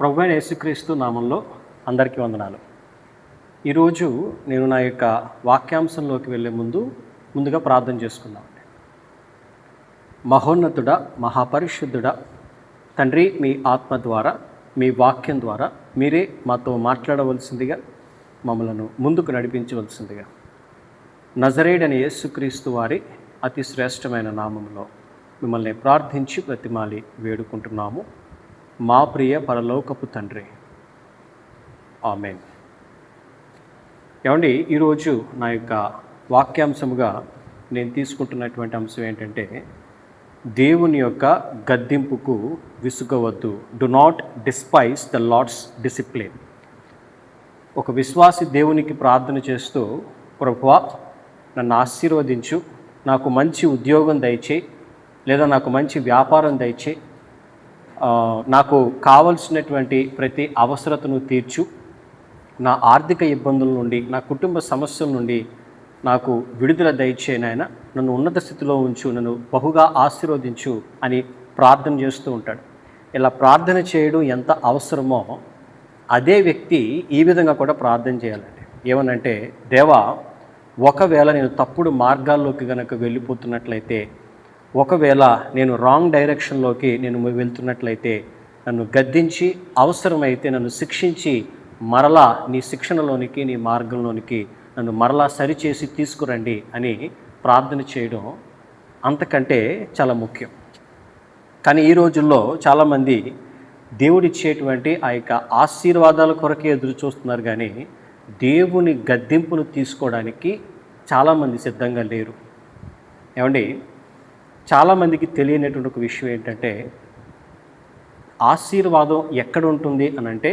ప్రభువైన యేసుక్రీస్తు నామంలో అందరికీ వందనాలు. ఈరోజు నేను నా యొక్క వాక్యాంశంలోకి వెళ్ళే ముందుగా ప్రార్థన చేసుకుందాం. మహోన్నతుడా, మహాపరిశుద్ధుడా తండ్రి, మీ ఆత్మ ద్వారా, మీ వాక్యం ద్వారా మీరే మాతో మాట్లాడవలసిందిగా, మమ్మలను ముందుకు నడిపించవలసిందిగా నజరేయుడైన యేసుక్రీస్తు వారి అతి శ్రేష్టమైన నామములో మిమ్మల్ని ప్రార్థించి బ్రతిమాలి వేడుకుంటున్నాము. మా ప్రియ పరలోకపు తండ్రి, ఆమేన్. ఏమండి, ఈరోజు నా యొక్క వాక్యాంశముగా నేను తీసుకుంటున్నటువంటి అంశం ఏంటంటే, దేవుని యొక్క గద్దింపుకు విసుగవద్దు. Do not despise the lord's discipline. ఒక విశ్వాసి దేవునికి ప్రార్థన చేస్తూ, ప్రభువా నన్ను ఆశీర్వదించు, నాకు మంచి ఉద్యోగం దయచేయి, లేదా నాకు మంచి వ్యాపారం దయచేయి, నాకు కావలసినటువంటి ప్రతి అవసరతను తీర్చు, నా ఆర్థిక ఇబ్బందుల నుండి, నా కుటుంబ సమస్యల నుండి నాకు విడుదల దయచేయి నాయన, నన్ను ఉన్నత స్థితిలో ఉంచు, నన్ను బహుగా ఆశీర్వదించు అని ప్రార్థన చేస్తూ ఉంటాడు. ఇలా ప్రార్థన చేయడం ఎంత అవసరమో అదే వ్యక్తి ఈ విధంగా కూడా ప్రార్థన చేయాలండి. ఏమనంటే, దేవా, ఒకవేళ నేను తప్పుడు మార్గాల్లోకి కనుక వెళ్ళిపోతున్నట్లయితే, ఒకవేళ నేను రాంగ్ డైరెక్షన్లోకి నేను వెళ్తున్నట్లయితే నన్ను గద్దించి, అవసరమైతే నన్ను శిక్షించి, మరలా నీ శిక్షణలోనికి, నీ మార్గంలోనికి నన్ను మరలా సరిచేసి తీసుకురండి అని ప్రార్థన చేయడం అంతకంటే చాలా ముఖ్యం. కానీ ఈ రోజుల్లో చాలామంది దేవుడిచ్చేటువంటి ఆ యొక్క ఆశీర్వాదాల కొరకే ఎదురు చూస్తున్నారు, కానీ దేవుని గద్దింపును తీసుకోవడానికి చాలామంది సిద్ధంగా లేరు. ఏమండి, చాలామందికి తెలియనటువంటి ఒక విషయం ఏంటంటే, ఆశీర్వాదం ఎక్కడ ఉంటుంది అని అంటే,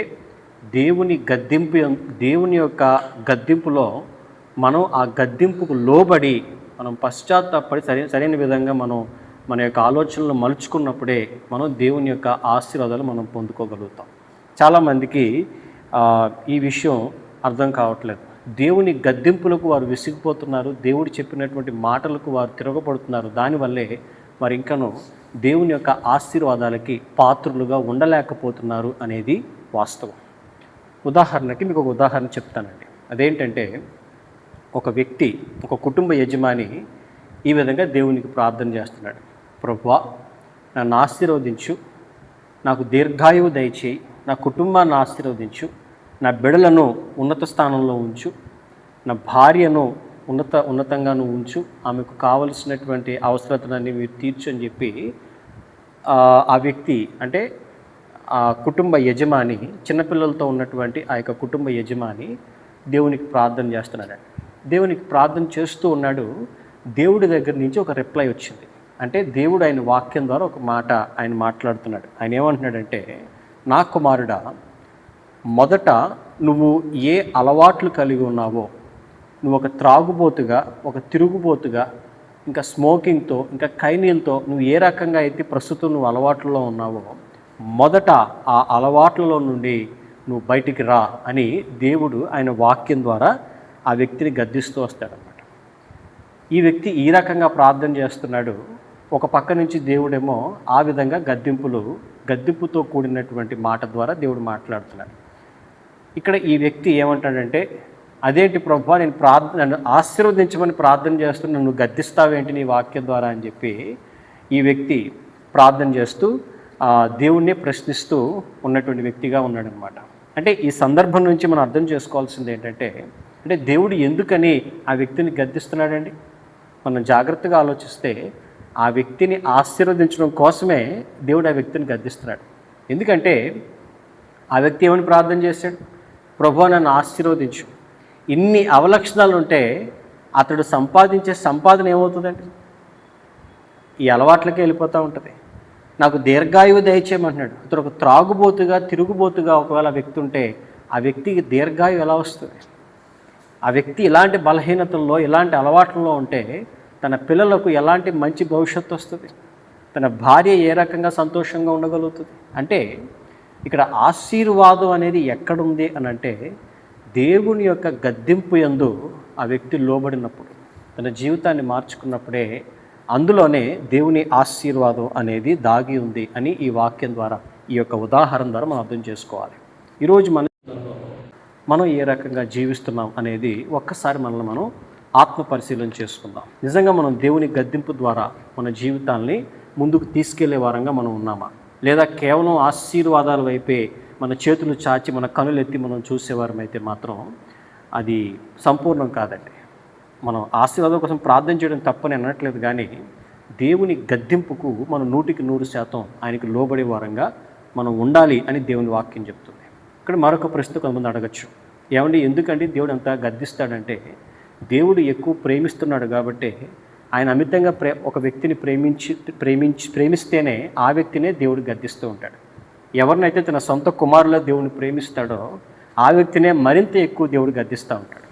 దేవుని యొక్క గద్దింపులో మనం ఆ గద్దింపుకు లోబడి మనం పశ్చాత్తాపడి సరైన విధంగా మనం మన యొక్క ఆలోచనలు మలుచుకున్నప్పుడే మనం దేవుని యొక్క ఆశీర్వాదాలు మనం పొందుకోగలుగుతాం. చాలామందికి ఈ విషయం అర్థం కావట్లేదు. దేవుని గద్దింపులకు వారు విసిగిపోతున్నారు, దేవుడు చెప్పినటువంటి మాటలకు వారు తిరగబడుతున్నారు. దానివల్లే మరి ఇంకనూ దేవుని యొక్క ఆశీర్వాదాలకి పాత్రులుగా ఉండలేకపోతున్నారు అనేది వాస్తవం. ఉదాహరణకి మీకు ఒక ఉదాహరణ చెప్తానండి. అదేంటంటే, ఒక వ్యక్తి, ఒక కుటుంబ యజమాని ఈ విధంగా దేవునికి ప్రార్థన చేస్తున్నాడు. ప్రభువా, నన్ను ఆశీర్వదించు, నాకు దీర్ఘాయువు దయచేయి, నా కుటుంబాన్ని ఆశీర్వదించు, నా బిడ్డలను ఉన్నత స్థానంలో ఉంచు, నా భార్యను ఉన్నతంగాను ఉంచు, ఆమెకు కావలసినటువంటి అవసరతలన్నీ మీరు తీర్చు అని చెప్పి ఆ వ్యక్తి, అంటే ఆ కుటుంబ యజమాని, చిన్నపిల్లలతో ఉన్నటువంటి ఆ యొక్క కుటుంబ యజమాని దేవునికి ప్రార్థన చేస్తున్నాడు. దేవునికి ప్రార్థన చేస్తూ ఉన్నాడు. దేవుడి దగ్గర నుంచి ఒక రిప్లై వచ్చింది. అంటే దేవుడు ఆయన వాక్యం ద్వారా ఒక మాట ఆయన మాట్లాడుతున్నాడు. ఆయన ఏమంటున్నాడంటే, నా కుమారుడా, మొదట నువ్వు ఏ అలవాట్లు కలిగి ఉన్నావో, నువ్వు ఒక త్రాగుబోతుగా, ఒక తిరుగుబోతుగా, ఇంకా స్మోకింగ్తో, ఇంకా కైనీలతో నువ్వు ఏ రకంగా అయితే ప్రస్తుతం నువ్వు అలవాట్లలో ఉన్నావో, మొదట ఆ అలవాట్లలో నుండి నువ్వు బయటికి రా అని దేవుడు ఆయన వాక్యం ద్వారా ఆ వ్యక్తిని గద్దిస్తూ వస్తాడనమాట. ఈ వ్యక్తి ఈ రకంగా ప్రార్థన చేస్తున్నాడు. ఒక పక్క నుంచి దేవుడేమో ఆ విధంగా గద్దింపుతో కూడినటువంటి మాట ద్వారా దేవుడు మాట్లాడుతున్నాడు. ఇక్కడ ఈ వ్యక్తి ఏమంటాడంటే, అదేంటి ప్రభువా, నన్ను ఆశీర్వదించమని ప్రార్థన చేస్తున్నా, నన్ను గద్దిస్తావేంటి నీ వాక్యం ద్వారా అని చెప్పి ఈ వ్యక్తి ప్రార్థన చేస్తూ దేవుణ్ణి ప్రశ్నిస్తూ ఉన్నటువంటి వ్యక్తిగా ఉన్నాడనమాట. అంటే ఈ సందర్భం నుంచి మనం అర్థం చేసుకోవాల్సింది ఏంటంటే, అంటే దేవుడు ఎందుకని ఆ వ్యక్తిని గద్దిస్తున్నాడండి? మనం జాగ్రత్తగా ఆలోచిస్తే ఆ వ్యక్తిని ఆశీర్వదించడం కోసమే దేవుడు ఆ వ్యక్తిని గద్దిస్తున్నాడు. ఎందుకంటే ఆ వ్యక్తి ఏమని ప్రార్థన చేశాడు? ప్రభువా, నన్ను ఆశీర్వదించు. ఇన్ని అవలక్షణాలు ఉంటే అతడు సంపాదించే సంపాదన ఏమవుతుందండి? ఈ అలవాట్లకే వెళ్ళిపోతూ ఉంటుంది. నాకు దీర్ఘాయువు దయచేయమంటున్నాడు. అతడు ఒక త్రాగుబోతుగా, తిరుగుబోతుగా ఒకవేళ వ్యక్తి ఉంటే ఆ వ్యక్తికి దీర్ఘాయువు ఎలా వస్తుంది? ఆ వ్యక్తి ఇలాంటి బలహీనతల్లో, ఇలాంటి అలవాట్లలో ఉంటే తన పిల్లలకు ఎలాంటి మంచి భవిష్యత్తు వస్తుంది? తన భార్య ఏ రకంగా సంతోషంగా ఉండగలుగుతుంది? అంటే ఇక్కడ ఆశీర్వాదం అనేది ఎక్కడుంది అని అంటే, దేవుని యొక్క గద్దింపు యందు ఆ వ్యక్తి లోబడినప్పుడు, తన జీవితాన్ని మార్చుకున్నప్పుడే అందులోనే దేవుని ఆశీర్వాదం అనేది దాగి ఉంది అని ఈ వాక్యం ద్వారా ఈ యొక్క ఉదాహరణ ద్వారా మనం అర్థం చేసుకోవాలి. ఈరోజు మనం ఏ రకంగా జీవిస్తున్నాం అనేది ఒక్కసారి మనల్ని మనం ఆత్మ పరిశీలన చేసుకుందాం. నిజంగా మనం దేవుని గద్దింపు ద్వారా మన జీవితాన్ని ముందుకు తీసుకెళ్లే వారంగా మనం ఉన్నామా, లేదా కేవలం ఆశీర్వాదాల వైపే మన చేతులు చాచి మన కనులెత్తి మనం చూసేవారం అయితే మాత్రం అది సంపూర్ణం కాదండి. మనం ఆశీర్వాదం కోసం ప్రార్థన చేయడం తప్పని అనట్లేదు, కానీ దేవుని గద్దింపుకు మనం 100% ఆయనకి లోబడే వారంగా మనం ఉండాలి అని దేవుని వాక్యం చెప్తుంది. ఇక్కడ మరొక ప్రశ్న కొంతమంది అడగచ్చు, ఏమండి ఎందుకంటే దేవుడు అంతా గద్దిస్తాడంటే, దేవుడు ఎక్కువ ప్రేమిస్తున్నాడు కాబట్టి ఆయన అమితంగా ఒక వ్యక్తిని ప్రేమిస్తేనే ఆ వ్యక్తినే దేవుడు గద్దిస్తూ ఉంటాడు. ఎవరినైతే తన సొంత కుమారుల దేవుని ప్రేమిస్తాడో ఆ వ్యక్తినే మరింత ఎక్కువ దేవుడు గద్దిస్తూ ఉంటాడు.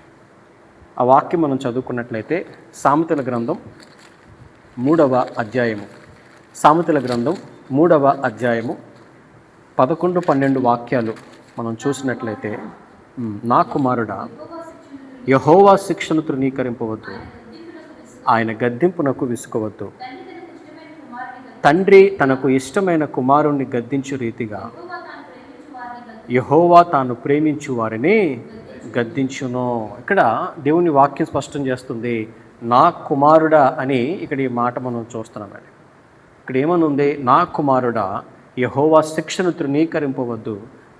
ఆ వాక్యం మనం చదువుకున్నట్లయితే సామెతల గ్రంథం 3వ అధ్యాయము, సామెతల గ్రంథం 3వ అధ్యాయము 11-12 వాక్యాలు మనం చూసినట్లయితే, నా కుమారుడా యెహోవా శిక్షను తృణీకరింపవద్దు, ఆయన గద్దింపునకు విసుకవద్దు. తండ్రి తనకు ఇష్టమైన కుమారుణ్ణి గద్దించు రీతిగా యెహోవా తాను ప్రేమించు వారిని గద్దించును. ఇక్కడ దేవుని వాక్యం స్పష్టం చేస్తుంది, నా కుమారుడా అని ఇక్కడ ఈ మాట మనం చూస్తున్నామండి. ఇక్కడ ఏమని ఉంది, నా కుమారుడా యెహోవా శిక్షను తృణీకరింపవద్దు,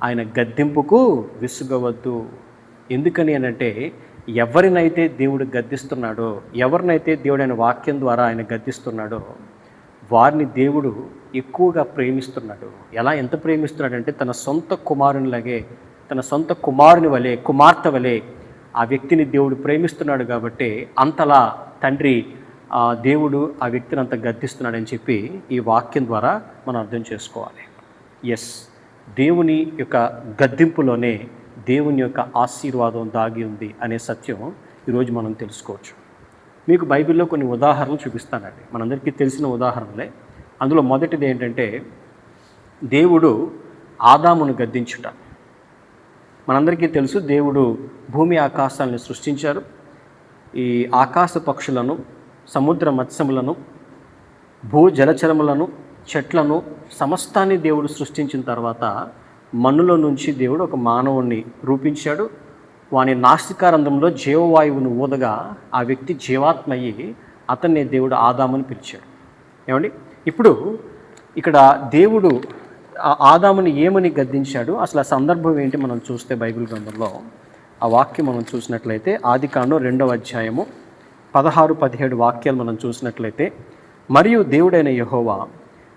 ఆయన గద్దింపుకు విసుగవద్దు. ఎందుకని అనంటే, ఎవరినైతే దేవుడు గద్దిస్తున్నాడో, ఎవరినైతే దేవుడు ఆయన వాక్యం ద్వారా ఆయన గద్దిస్తున్నాడో వారిని దేవుడు ఎక్కువగా ప్రేమిస్తున్నాడు. ఎంత ప్రేమిస్తున్నాడంటే, తన సొంత కుమారునిలాగే, తన సొంత కుమారుని వలె, కుమార్తె వలె ఆ వ్యక్తిని దేవుడు ప్రేమిస్తున్నాడు. కాబట్టి అంతలా తండ్రి దేవుడు ఆ వ్యక్తిని అంత గద్దిస్తున్నాడని చెప్పి ఈ వాక్యం ద్వారా మనం అర్థం చేసుకోవాలి. దేవుని యొక్క గద్దింపులోనే దేవుని యొక్క ఆశీర్వాదం దాగి ఉంది అనే సత్యం ఈరోజు మనం తెలుసుకోవచ్చు. మీకు బైబిల్లో కొన్ని ఉదాహరణలు చూపిస్తానండి, మనందరికీ తెలిసిన ఉదాహరణలే. అందులో మొదటిది ఏంటంటే, దేవుడు ఆదామును గద్దించుట. మనందరికీ తెలుసు, దేవుడు భూమి ఆకాశాలను సృష్టించారు. ఈ ఆకాశ పక్షులను, సముద్ర మత్స్యములను, భూ జలచరములను, చెట్లను, సమస్తాన్ని దేవుడు సృష్టించిన తర్వాత మన్నులో నుంచి దేవుడు ఒక మానవుణ్ణి రూపించాడు. వాని నాసికారంధంలో జీవవాయువును ఊదగా ఆ వ్యక్తి జీవాత్మ అయ్యి అతన్ని దేవుడు ఆదాముని పిలిచాడు. ఏమండి, ఇప్పుడు ఇక్కడ దేవుడు ఆదాముని ఏమని గద్దించాడు, అసలు ఆ సందర్భం ఏంటి మనం చూస్తే బైబిల్ గ్రంథంలో ఆ వాక్యం మనం చూసినట్లయితే ఆదికాండం 2వ అధ్యాయము 16-17 వాక్యాలు మనం చూసినట్లయితే, మరియు దేవుడైన యెహోవా,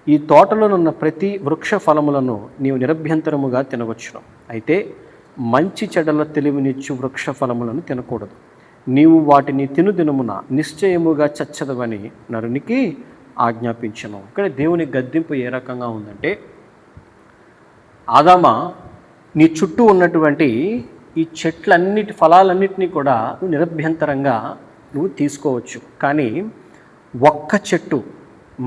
ఈ తోటలోనున్న ప్రతి వృక్ష ఫలములను నీవు నిరభ్యంతరముగా తినవచ్చును, అయితే మంచి చెడ్డల తెలివినిచ్చు వృక్ష ఫలములను తినకూడదు. నీవు వాటిని తినుదినమున నిశ్చయముగా చచ్చదవని నరునికి ఆజ్ఞాపించను. ఇక్కడ దేవుని గద్దింపు ఏ రకంగా ఉందంటే, ఆదామా, నీ చుట్టూ ఉన్నటువంటి ఈ చెట్లన్నిటి ఫలాలన్నింటినీ కూడా నువ్వు నిరభ్యంతరంగా నువ్వు తీసుకోవచ్చు, కానీ ఒక్క చెట్టు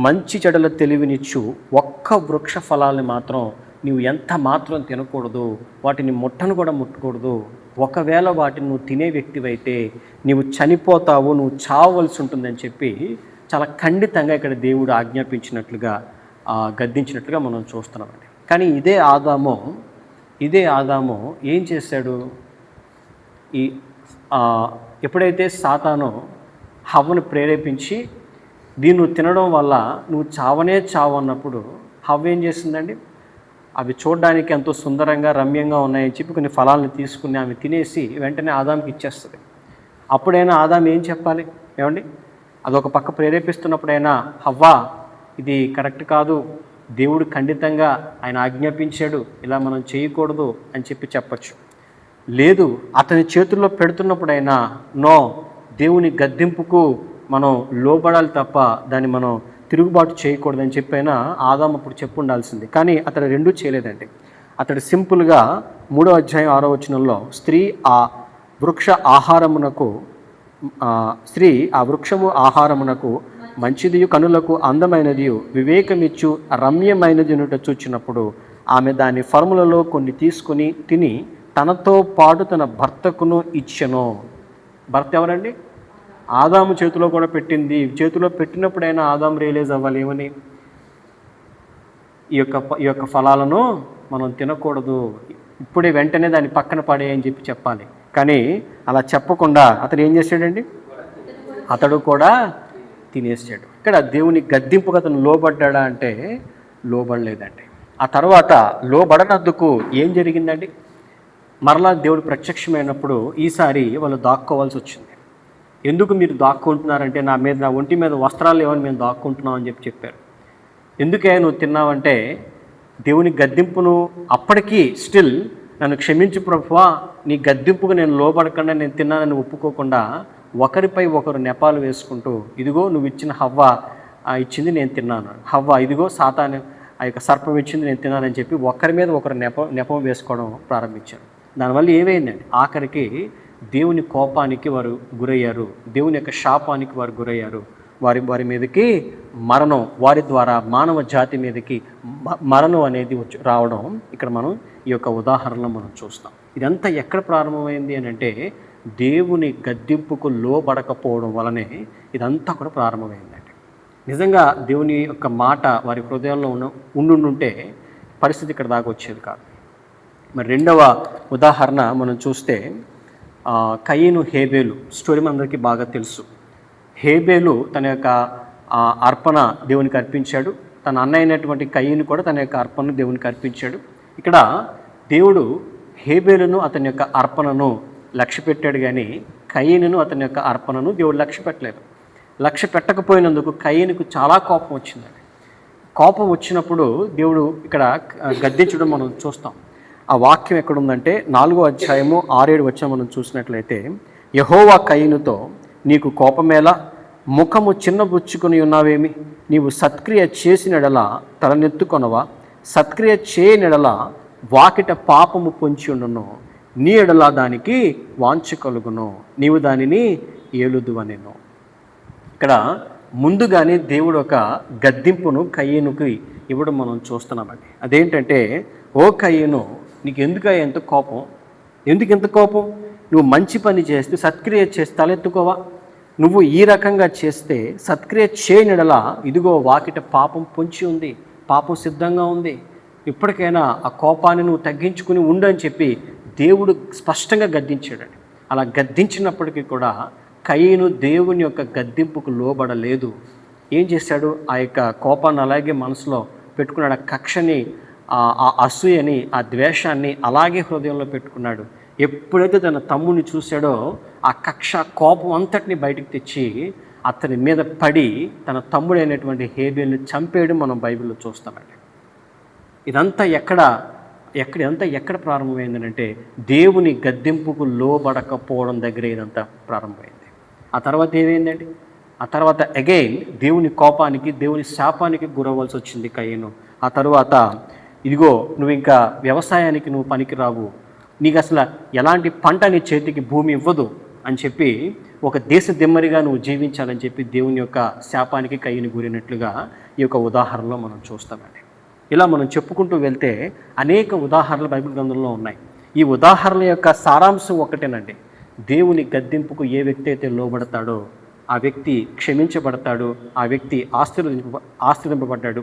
మంచి చెడుల తెలివినిచ్చు ఒక్క వృక్ష ఫలాన్ని మాత్రం నీవు ఎంత మాత్రం తినకూడదు, వాటిని ముట్టను కూడా ముట్టకూడదు. ఒకవేళ వాటిని నువ్వు తినే వ్యక్తివైతే నీవు చనిపోతావు, నువ్వు చావవలసి ఉంటుందని చెప్పి చాలా ఖండితంగా ఇక్కడ దేవుడు ఆజ్ఞాపించినట్లుగా, గద్దించినట్లుగా మనం చూస్తున్నామండి. కానీ ఇదే ఆదాము ఏం చేశాడు, ఎప్పుడైతే సాతాను హవ్వను ప్రేరేపించి దీన్ని నువ్వు తినడం వల్ల నువ్వు చావనే చావు అన్నప్పుడు హవ్వ ఏం చేసిందండి, అవి చూడడానికి ఎంతో సుందరంగా రమ్యంగా ఉన్నాయని చెప్పి కొన్ని ఫలాలను తీసుకుని ఆమె తినేసి వెంటనే ఆదాంకి ఇచ్చేస్తుంది. అప్పుడైనా ఆదాం ఏం చెప్పాలి, ఏమండి, అదొక పక్క ప్రేరేపిస్తున్నప్పుడైనా హవ్వా ఇది కరెక్ట్ కాదు, దేవుడు ఖండితంగా ఆయన ఆజ్ఞాపించాడు, ఇలా మనం చేయకూడదు అని చెప్పి చెప్పచ్చు. లేదు, అతని చేతుల్లో పెడుతున్నప్పుడైనా నో, దేవుని గద్దింపుకు మనం లోబడాలి తప్ప దాన్ని మనం తిరుగుబాటు చేయకూడదని చెప్పైనా ఆదాము అప్పుడు చెప్పు ఉండాల్సింది. కానీ అతడు రెండూ చేయలేదండి. అతడు సింపుల్గా 3వ అధ్యాయం 6వ వచనంలో స్త్రీ ఆ వృక్షము ఆహారమునకు మంచిదియు కనులకు అందమైనదియు వివేకమిచ్చు రమ్యమైనది చూచినప్పుడు ఆమె దాని ఫలములలో కొన్ని తీసుకుని తిని తనతో పాటు తన భర్తకును ఇచ్చెను. భర్త ఎవరండి, ఆదాము చేతిలో కూడా పెట్టింది. చేతిలో పెట్టినప్పుడైనా ఆదాము రియలైజ్ అవ్వాలి, ఏమని, ఈ యొక్క ఫలాలను మనం తినకూడదు, ఇప్పుడే వెంటనే దాన్ని పక్కన పడేయని చెప్పాలి. కానీ అలా చెప్పకుండా అతను ఏం చేశాడండి? అతడు కూడా తినేసాడు. ఇక్కడ దేవుని గద్దింపుకు అతను లోబడ్డా అంటే లోబడలేదండి. ఆ తర్వాత లోబడనందుకు ఏం జరిగిందండి? మరలా దేవుడు ప్రత్యక్షమైనప్పుడు ఈసారి వాళ్ళు దాక్కోవాల్సి వచ్చింది. ఎందుకు మీరు దాక్కుంటున్నారంటే, నా ఒంటి మీద వస్త్రాలు లేవని మేము దాక్కుంటున్నాం అని చెప్పారు. ఎందుకే నువ్వు తిన్నావంటే, దేవుని గద్దింపును అప్పటికీ స్టిల్ నన్ను క్షమించు ప్రభువా, నీ గద్దింపుకు నేను లోబడకుండా నేను తిన్నానని ఒప్పుకోకుండా ఒకరిపై ఒకరు నెపాలు వేసుకుంటూ, ఇదిగో నువ్వు ఇచ్చిన హవ్వ ఇచ్చింది నేను తిన్నాను, హవ్వ ఇదిగో సాతాను ఆ యొక్క సర్పం ఇచ్చింది నేను తిన్నానని చెప్పి ఒకరి మీద ఒకరు నెపం వేసుకోవడం ప్రారంభించారు. దానివల్ల ఏమైందండి? ఆఖరికి దేవుని కోపానికి వారు గురయ్యారు, దేవుని యొక్క శాపానికి వారు గురయ్యారు. వారి మీదకి మరణం, వారి ద్వారా మానవ జాతి మీదకి మరణం అనేది రావడం ఇక్కడ మనం ఈ యొక్క ఉదాహరణలో మనం చూస్తాం. ఇదంతా ఎక్కడ ప్రారంభమైంది అని అంటే, దేవుని గద్దింపుకు లోబడకపోవడం వలనే ఇదంతా కూడా ప్రారంభమైందండి. నిజంగా దేవుని యొక్క మాట వారి హృదయంలో ఉండుంటే పరిస్థితి ఇక్కడ దాకా వచ్చేది కాదు. మరి రెండవ ఉదాహరణ మనం చూస్తే కయీను హేబేలు స్టోరీ మనందరికీ బాగా తెలుసు. హేబేలు తన యొక్క అర్పణ దేవునికి అర్పించాడు, తన అన్న అయినటువంటి కయీను కూడా తన యొక్క అర్పణను దేవునికి అర్పించాడు. ఇక్కడ దేవుడు హేబేలును అతని యొక్క అర్పణను లక్ష్య పెట్టాడు, కానీ కయీనును అతని యొక్క అర్పణను దేవుడు లక్ష్య పెట్టలేదు. లక్ష్య పెట్టకపోయినందుకు కయీనుకు చాలా కోపం వచ్చిందండి. కోపం వచ్చినప్పుడు దేవుడు ఇక్కడ గద్దించడం మనం చూస్తాం. ఆ వాక్యం ఎక్కడుందంటే 4వ అధ్యాయము 6-7 వచ్చిన మనం చూసినట్లయితే, యెహోవా కయీనుతో, నీకు కోపమేలా, ముఖము చిన్నబుచ్చుకొని ఉన్నావేమి, నీవు సత్క్రియ చేసినడలా తలనెత్తుకొనవా, సత్క్రియ చేయనిడలా వాకిట పాపము పొంచి ఉండును, నీ ఎడల దానికి వాంఛ కలుగును, నీవు దానిని ఏలుదువనెను. ఇక్కడ ముందుగానే దేవుడు ఒక గద్దింపును కయీనుకి ఇవ్వడం మనం చూస్తున్నామండి. అదేంటంటే, ఓ కయీను, నీకు ఎందుకయ్యా ఎంత కోపం? ఎందుకు ఎంత కోపం? నువ్వు మంచి పని చేస్తే సత్క్రియ చేస్తే తలెత్తుకోవా? నువ్వు ఈ రకంగా చేస్తే సత్క్రియ చేయనిడలా ఇదిగో వాకిట పాపం పొంచి ఉంది, పాపం సిద్ధంగా ఉంది, ఇప్పటికైనా ఆ కోపాన్ని నువ్వు తగ్గించుకుని ఉండని చెప్పి దేవుడు స్పష్టంగా గద్దించాడండి. అలా గద్దించినప్పటికీ కూడా కయీను దేవుని యొక్క గద్దింపుకు లోబడలేదు. ఏం చేశాడు? ఆ యొక్క కోపాన్ని అలాగే మనసులో పెట్టుకున్నాడు, ఆ కక్షని, ఆ అసూయని, ఆ ద్వేషాన్ని అలాగే హృదయంలో పెట్టుకున్నాడు. ఎప్పుడైతే తన తమ్ముడిని చూశాడో ఆ కక్ష, కోపం అంతటిని బయటకు తెచ్చి అతని మీద పడి తన తమ్ముడైనటువంటి హేబేలుని చంపేయడం మనం బైబిల్లో చూస్తామండి. ఇదంతా ఎక్కడ ప్రారంభమైందంటే, దేవుని గద్దింపుకు లోబడకపోవడం దగ్గర ఇదంతా ప్రారంభమైంది. ఆ తర్వాత ఏమైందండి? ఆ తర్వాత అగైన్ దేవుని కోపానికి, దేవుని శాపానికి గురవలసి వచ్చింది కయీను. ఆ తర్వాత ఇదిగో నువ్వు ఇంకా వ్యవసాయానికి నువ్వు పనికిరావు, నీకు అసలు ఎలాంటి పంట నీ చేతికి భూమి ఇవ్వదు అని చెప్పి, ఒక దేశ దిమ్మరిగా నువ్వు జీవించాలని చెప్పి దేవుని యొక్క శాపానికి కయీను గురినట్లుగా ఈ యొక్క ఉదాహరణలో మనం చూస్తామండి. ఇలా మనం చెప్పుకుంటూ వెళ్తే అనేక ఉదాహరణలు బైబిల్ గ్రంథంలో ఉన్నాయి. ఈ ఉదాహరణ యొక్క సారాంశం ఒకటేనండి, దేవుని గద్దింపుకు ఏ వ్యక్తి అయితే లోబడతాడో ఆ వ్యక్తి క్షమించబడతాడు, ఆ వ్యక్తి ఆశీర్వదింపబడతాడు,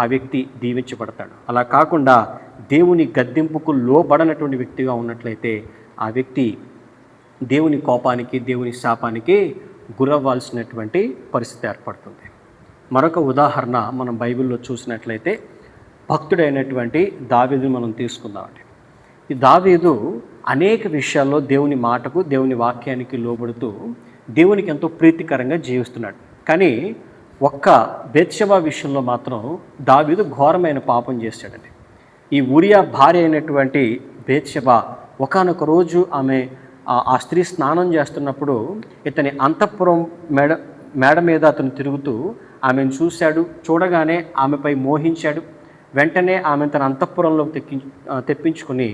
ఆ వ్యక్తి దీవించబడతాడు. అలా కాకుండా దేవుని గద్దింపుకు లోబడనటువంటి వ్యక్తిగా ఉన్నట్లయితే ఆ వ్యక్తి దేవుని కోపానికి, దేవుని శాపానికి గురవ్వాల్సినటువంటి పరిస్థితి ఏర్పడుతుంది. మరొక ఉదాహరణ మనం బైబిల్లో చూసినట్లయితే భక్తుడైనటువంటి దావీదుని మనం తీసుకుందామండి. ఈ దావీదు అనేక విషయాల్లో దేవుని మాటకు, దేవుని వాక్యానికి లోబడుతూ దేవునికి ఎంతో ప్రీతికరంగా జీవిస్తున్నాడు. కానీ ఒక్క బెత్షెబా విషయంలో మాత్రం దావీదు ఘోరమైన పాపం చేశాడండి. ఈ ఉరియా భార్య అయినటువంటి బెత్షెబా ఒకానొక రోజు ఆమె ఆ స్త్రీ స్నానం చేస్తున్నప్పుడు ఇతని అంతఃపురం మేడ మీద అతను తిరుగుతూ ఆమెను చూశాడు. చూడగానే ఆమెపై మోహించాడు. వెంటనే ఆమె తన అంతఃపురంలో తెప్పించుకుని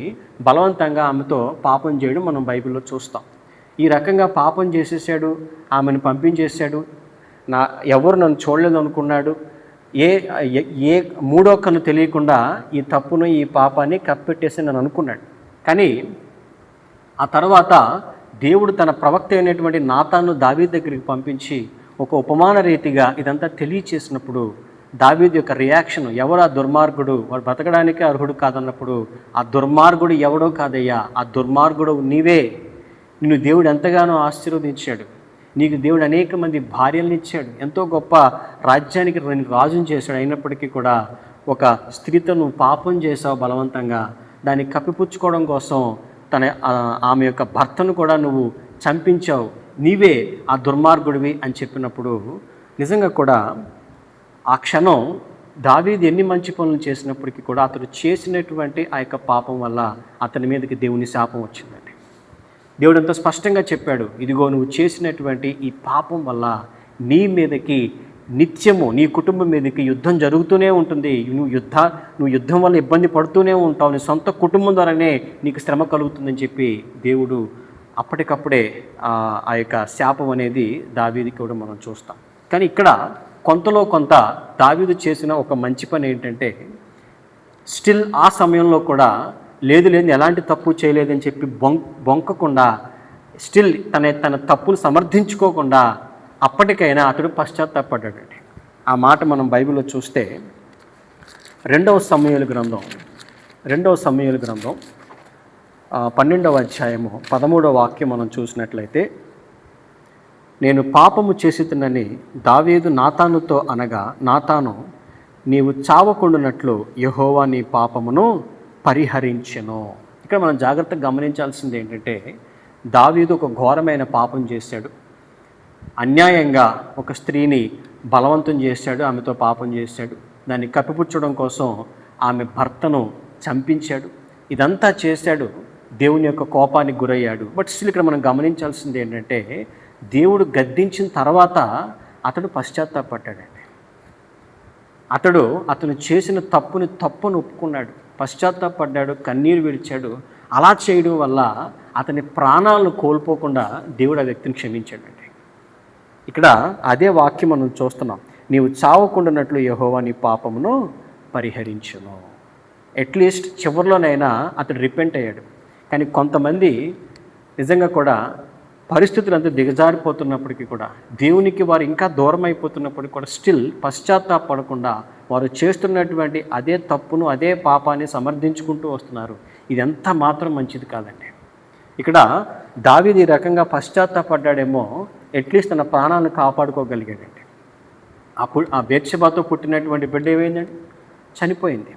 బలవంతంగా ఆమెతో పాపం చేయడం మనం బైబిల్లో చూస్తాం. ఈ రకంగా పాపం చేసేసాడు, ఆమెను పంపించేశాడు. ఎవరు నన్ను చూడలేదు అనుకున్నాడు. ఏ మూడో కన్ను తెలియకుండా ఈ తప్పును, ఈ పాపాన్ని కప్పెట్టేసి నన్ను అనుకున్నాడు. కానీ ఆ తర్వాత దేవుడు తన ప్రవక్త అయినటువంటి నాతాను దావీదు దగ్గరికి పంపించి ఒక ఉపమాన రీతిగా ఇదంతా తెలియచేసినప్పుడు దావీదు యొక్క రియాక్షన్, ఎవరు ఆ దుర్మార్గుడు, వాడు బ్రతకడానికి అర్హుడు కాదన్నప్పుడు, ఆ దుర్మార్గుడు ఎవడో కాదయ్యా, ఆ దుర్మార్గుడు నీవే. నిన్ను దేవుడు ఎంతగానో ఆశీర్వదించాడు, నీకు దేవుడు అనేక మంది భార్యలను ఇచ్చాడు, ఎంతో గొప్ప రాజ్యానికి రాజుని చేశాడు. అయినప్పటికీ కూడా ఒక స్త్రీతో నువ్వు పాపం చేసావు బలవంతంగా, దాన్ని కప్పిపుచ్చుకోవడం కోసం ఆమె యొక్క భర్తను కూడా నువ్వు చంపించావు, నీవే ఆ దుర్మార్గుడివి అని చెప్పినప్పుడు నిజంగా కూడా ఆ క్షణం దావీదు ఎన్ని మంచి పనులు చేసినప్పటికీ కూడా అతడు చేసినటువంటి ఆ యొక్క పాపం వల్ల అతని మీదకి దేవుని శాపం వచ్చిందండి. దేవుడు ఎంతో స్పష్టంగా చెప్పాడు, ఇదిగో నువ్వు చేసినటువంటి ఈ పాపం వల్ల నీ మీదకి నిత్యము నీ కుటుంబం మీదకి యుద్ధం జరుగుతూనే ఉంటుంది, నువ్వు యుద్ధం వల్ల ఇబ్బంది పడుతూనే ఉంటావు, నీ సొంత కుటుంబం ద్వారానే నీకు శ్రమ కలుగుతుందని చెప్పి దేవుడు అప్పటికప్పుడే ఆ యొక్క శాపం అనేది దావీదుకి కూడా మనం చూస్తాం. కానీ ఇక్కడ కొంతలో కొంత దావీదు చేసిన ఒక మంచి పని ఏంటంటే, స్టిల్ ఆ సమయంలో కూడా లేదు ఎలాంటి తప్పు చేయలేదని చెప్పి బొంకకుండా, స్టిల్ తన తప్పును సమర్థించుకోకుండా అప్పటికైనా అతడు పశ్చాత్తాపడ్డాడండి. ఆ మాట మనం బైబిల్లో చూస్తే 2వ సమూయేలు గ్రంథం 12వ అధ్యాయము 13వ వాక్యం మనం చూసినట్లయితే, నేను పాపము చేసితినని దావీదు నాతానుతో అనగా, నాతాను నీవు చావకుండునట్లు యెహోవా నీ పాపమును పరిహరించెను. ఇక్కడ మనం జాగ్రత్తగా గమనించాల్సింది ఏంటంటే, దావీదు ఒక ఘోరమైన పాపం చేశాడు, అన్యాయంగా ఒక స్త్రీని బలవంతం చేశాడు, ఆమెతో పాపం చేశాడు, దాన్ని కప్పిపుచ్చడం కోసం ఆమె భర్తను చంపించాడు, ఇదంతా చేశాడు, దేవుని యొక్క కోపానికి గురయ్యాడు. బట్ స్టిల్ ఇక్కడ మనం గమనించాల్సింది ఏంటంటే, దేవుడు గద్దించిన తర్వాత అతడు పశ్చాత్తాపడ్డాడండి. అతను చేసిన తప్పును ఒప్పుకున్నాడు, పశ్చాత్తాపడ్డాడు, కన్నీరు విడిచాడు. అలా చేయడం వల్ల అతని ప్రాణాలను కోల్పోకుండా దేవుడు ఆ వ్యక్తిని క్షమించాడండి. ఇక్కడ అదే వాక్యం మనం చూస్తున్నాం, నీవు చావకుండానట్లు యెహోవా నీ పాపమును పరిహరించును. అట్లీస్ట్ చివరిలోనైనా అతడు రిపెంట్ అయ్యాడు. కానీ కొంతమంది నిజంగా కూడా పరిస్థితులు అంతా దిగజారిపోతున్నప్పటికీ కూడా, దేవునికి వారు ఇంకా దూరం అయిపోతున్నప్పటికీ కూడా స్టిల్ పశ్చాత్తాపడకుండా వారు చేస్తున్నటువంటి అదే తప్పును, అదే పాపాన్ని సమర్థించుకుంటూ వస్తున్నారు. ఇది ఎంత మాత్రం మంచిది కాదండి. ఇక్కడ దావీదు ఈ రకంగా పశ్చాత్తాపడ్డాడేమో, అట్లీస్ట్ తన ప్రాణాలను కాపాడుకోగలిగాడండి. ఆ బేత్షెబాతో పుట్టినటువంటి బిడ్డ ఏమైందండి? చనిపోయింది.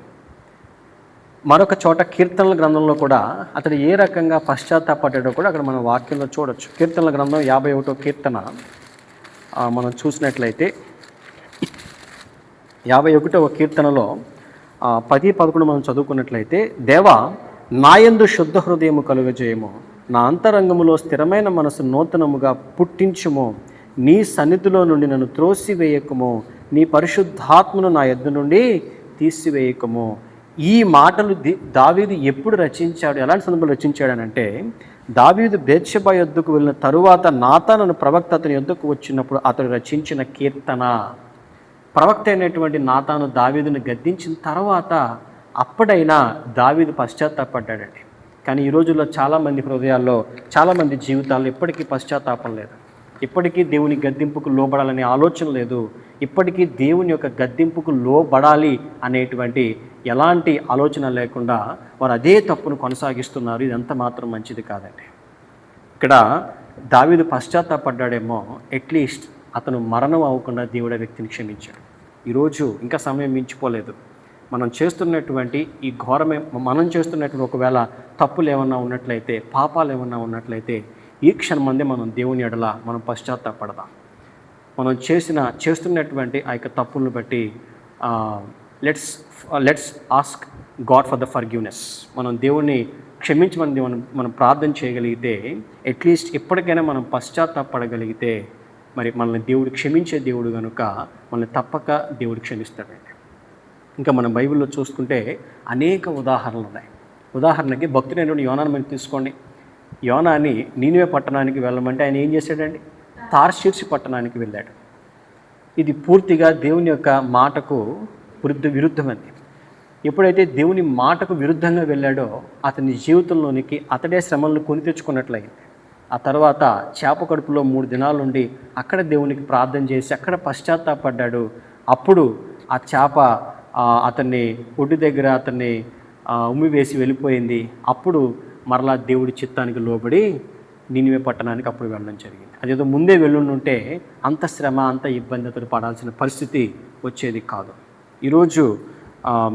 మరొక చోట కీర్తనల గ్రంథంలో కూడా అతడు ఏ రకంగా పశ్చాత్తాపడ్డాడో కూడా అక్కడ మనం వాక్యంలో చూడొచ్చు. కీర్తనల గ్రంథం 51వ కీర్తన మనం చూసినట్లయితే, 51వ కీర్తనలో 10-11 మనం చదువుకున్నట్లయితే, దేవా నాయందు శుద్ధ హృదయము కలుగజేయము, నా అంతరంగములో స్థిరమైన మనసు నూతనముగా పుట్టించుము, నీ సన్నిధిలో నుండి నన్ను త్రోసివేయకము, నీ పరిశుద్ధాత్మను నా యొద్ద నుండి తీసివేయకము. ఈ మాటలు దావీదు ఎప్పుడు రచించాడు, ఎలాంటి సందర్భంలో రచించాడనంటే, దావీదు బేత్షెబా యొద్దకు వెళ్ళిన తరువాత నాతాను ప్రవక్త అతని యొద్దకు వచ్చినప్పుడు అతడు రచించిన కీర్తన. ప్రవక్త అయినటువంటి నాతాను దావీదును గద్దించిన తర్వాత అప్పుడైనా దావీదు పశ్చాత్తాపడ్డాడండి. కానీ ఈ రోజుల్లో చాలామంది హృదయాల్లో, చాలామంది జీవితాల్లో ఇప్పటికీ పశ్చాత్తాపం లేదు, ఇప్పటికీ దేవుని గద్దింపుకు లోబడాలనే ఆలోచన లేదు, ఇప్పటికీ దేవుని యొక్క గద్దింపుకు లోబడాలి అనేటువంటి ఎలాంటి ఆలోచన లేకుండా వారు అదే తప్పును కొనసాగిస్తున్నారు. ఇది ఎంత మాత్రం మంచిది కాదండి. ఇక్కడ దావీదు పశ్చాత్తాపడ్డాడేమో, అట్లీస్ట్ అతను మరణం అవ్వకుండా దేవుడు ఆ వ్యక్తిని క్షమించాడు. ఈరోజు ఇంకా సమయం మించిపోలేదు. మనం చేస్తున్నటువంటి ఈ మనం చేస్తున్నటువంటి ఒకవేళ తప్పులు ఏమన్నా ఉన్నట్లయితే, పాపాలు ఏమన్నా ఉన్నట్లయితే, ఈ క్షణం మంది మనం దేవుని ఎడల మనం పశ్చాత్తాపడదాం. మనం చేస్తున్నటువంటి ఆ యొక్క తప్పులను బట్టి let's ask God for the forgiveness. మనం దేవుణ్ణి క్షమించమని మనం ప్రార్థన చేయగలిగితే, అట్లీస్ట్ ఎప్పటికైనా మనం పశ్చాత్తాపడగలిగితే, మరి మనల్ని దేవుడు క్షమించే దేవుడు కనుక మనల్ని తప్పక దేవుడు క్షమిస్తాడండి. ఇంకా మనం బైబిల్లో చూసుకుంటే అనేక ఉదాహరణలు ఉన్నాయి. ఉదాహరణకి భక్తుడైనటువంటి యోనాను మనం తీసుకోండి. యోనాని నీనివే పట్టణానికి వెళ్ళమంటే ఆయన ఏం చేశాడండి? తార్షీషు పట్టణానికి వెళ్ళాడు. ఇది పూర్తిగా దేవుని యొక్క మాటకు విరుద్ధమైంది. ఎప్పుడైతే దేవుని మాటకు విరుద్ధంగా వెళ్ళాడో అతని జీవితంలోనికి అతడే శ్రమలను కొని తెచ్చుకున్నట్లయింది. ఆ తర్వాత చేప కడుపులో 3 దినాల నుండి అక్కడ దేవునికి ప్రార్థన చేసి అక్కడ పశ్చాత్తాపడ్డాడు. అప్పుడు ఆ చేప అతన్ని ఒడ్డు దగ్గర అతన్ని ఉమ్మి వేసి వెళ్ళిపోయింది. అప్పుడు మరలా దేవుడి చిత్తానికి లోబడి నినివే పట్టణానికి అప్పుడు వెళ్ళడం జరిగింది. అదేదో ముందే వెళ్ళుంటే అంత శ్రమ, అంత ఇబ్బంది అతడు పడాల్సిన పరిస్థితి వచ్చేది కాదు. ఈరోజు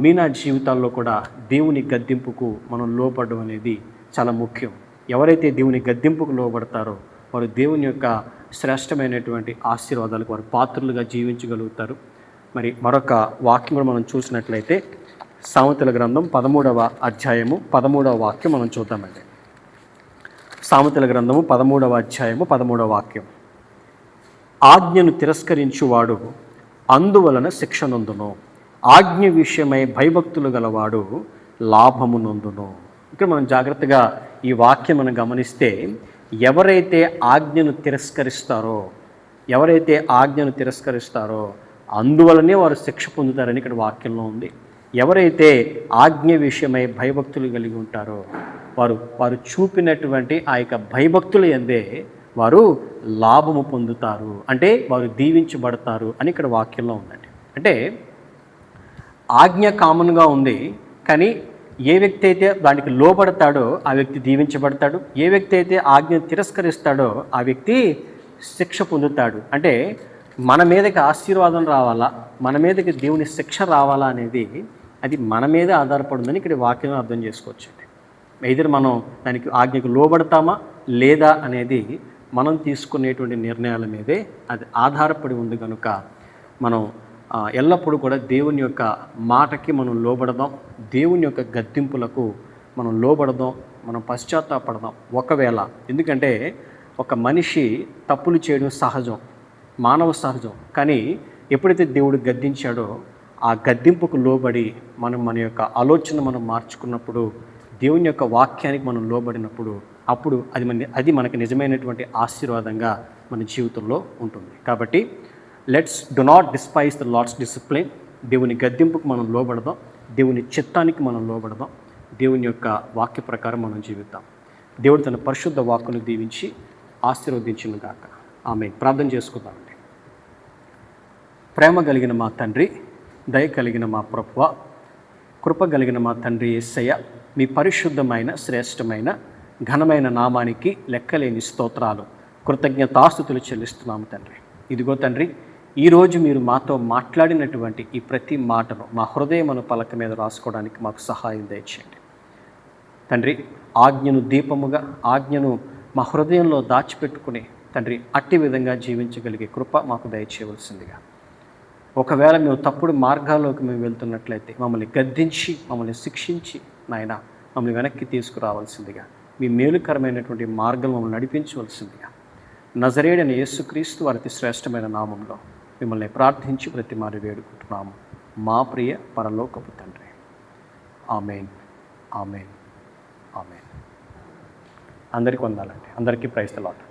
మీ నా జీవితాల్లో కూడా దేవుని గద్దింపుకు మనం లోబడడం అనేది చాలా ముఖ్యం. ఎవరైతే దేవుని గద్దింపుకు లోబడతారో వారు దేవుని యొక్క శ్రేష్టమైనటువంటి ఆశీర్వాదాలకు వారు పాత్రులుగా జీవించగలుగుతారు. మరి మరొక వాక్యం కూడా మనం చూసినట్లయితే సామెతల గ్రంథం 13వ అధ్యాయము 13వ వాక్యం మనం చూద్దామండి. సామెతల గ్రంథము 13వ అధ్యాయము 13వ వాక్యం. ఆజ్ఞను తిరస్కరించువాడు అందువలన శిక్ష నొందును, ఆజ్ఞ విషయమై భయభక్తులు గలవాడు లాభము నొందును. ఇక్కడ మనం జాగ్రత్తగా ఈ వాక్యం మనం గమనిస్తే ఎవరైతే ఆజ్ఞను తిరస్కరిస్తారో అందువలనే వారు శిక్ష పొందుతారని ఇక్కడ వాక్యంలో ఉంది. ఎవరైతే ఆజ్ఞ విషయమై భయభక్తులు కలిగి ఉంటారో వారు చూపినటువంటి ఆ యొక్క భయభక్తుల యందే వారు లాభము పొందుతారు, అంటే వారు దీవించబడతారు అని ఇక్కడ వాక్యంలో ఉందండి. అంటే ఆజ్ఞ కామన్గా ఉంది, కానీ ఏ వ్యక్తి అయితే దానికి లోబడతాడో ఆ వ్యక్తి దీవించబడతాడు, ఏ వ్యక్తి అయితే ఆజ్ఞను తిరస్కరిస్తాడో ఆ వ్యక్తి శిక్ష పొందుతాడు. అంటే మన మీదకి ఆశీర్వాదం రావాలా, మన మీదకి దేవుని శిక్ష రావాలా అనేది అది మన మీదే ఆధారపడిందని ఇక్కడ వాక్యం అర్థం చేసుకోవచ్చండి. ఎదురు మనం దానికి ఆజ్ఞకు లోబడతామా లేదా అనేది మనం తీసుకునేటువంటి నిర్ణయాల మీదే అది ఆధారపడి ఉంది. కనుక మనం ఎల్లప్పుడూ కూడా దేవుని యొక్క మాటకి మనం లోబడదాం, దేవుని యొక్క గద్దింపులకు మనం లోబడదాం, మనం పశ్చాత్తాపడదాం. ఒకవేళ ఎందుకంటే ఒక మనిషి తప్పులు చేయడం సహజం, మానవ సహజం. కానీ ఎప్పుడైతే దేవుడు గద్దించాడో ఆ గద్దింపుకు లోబడి మన యొక్క ఆలోచన మనం మార్చుకున్నప్పుడు, దేవుని యొక్క వాక్యానికి మనం లోబడినప్పుడు అప్పుడు అది మనకి నిజమైనటువంటి ఆశీర్వాదంగా మన జీవితంలో ఉంటుంది. కాబట్టి let's do not despise the lord's discipline. దేవుని గద్దింపుకు మనం లోబడదాం, దేవుని చిత్తానికి మనం లోబడదాం, దేవుని యొక్క వాక్య ప్రకారం మనం జీవిద్దాం. దేవుడు తన పరిశుద్ధ వాక్కును దీవించి ఆశీర్వదించును గాక. ఆమేన్. ప్రార్థన చేసుకుందామండి. ప్రేమ కలిగిన మా తండ్రి, దయ కలిగిన మా ప్రభువా, కృప కలిగిన మా తండ్రి యేసయ్య, మీ పరిశుద్ధమైన శ్రేష్టమైన ఘనమైన నామానికి లెక్కలేని స్తోత్రాలు, కృతజ్ఞతాస్తుతులు చెల్లిస్తున్నాము తండ్రి. ఇదిగో తండ్రి, ఈరోజు మీరు మాతో మాట్లాడినటువంటి ఈ ప్రతి మాటను మా హృదయమును పలక మీద రాసుకోవడానికి మాకు సహాయం దయచేయండి తండ్రి. ఆజ్ఞను దీపముగా, ఆజ్ఞను మా హృదయంలో దాచిపెట్టుకుని తండ్రి అట్టి విధంగా జీవించగలిగే కృప మాకు దయచేయవలసిందిగా. ఒకవేళ మేము తప్పుడు మార్గాల్లోకి మేము వెళ్తున్నట్లయితే మమ్మల్ని గద్దించి, మమ్మల్ని శిక్షించి నాయన మమ్మల్ని వెనక్కి తీసుకురావాల్సిందిగా, మీ మేలుకరమైనటువంటి మార్గం మమ్మల్ని నడిపించవలసిందిగా నజరేయుడైన యేసుక్రీస్తు వారి అతి శ్రేష్టమైన నామంలో మిమ్మల్ని ప్రార్థించి ప్రతి మారి వేడుకుంటున్నాము మా ప్రియ పరలోకపు తండ్రి. ఆమేన్, ఆమేన్, ఆమేన్. అందరికీ వందాలండి. అందరికీ ప్రైజ్ ది లార్డ్.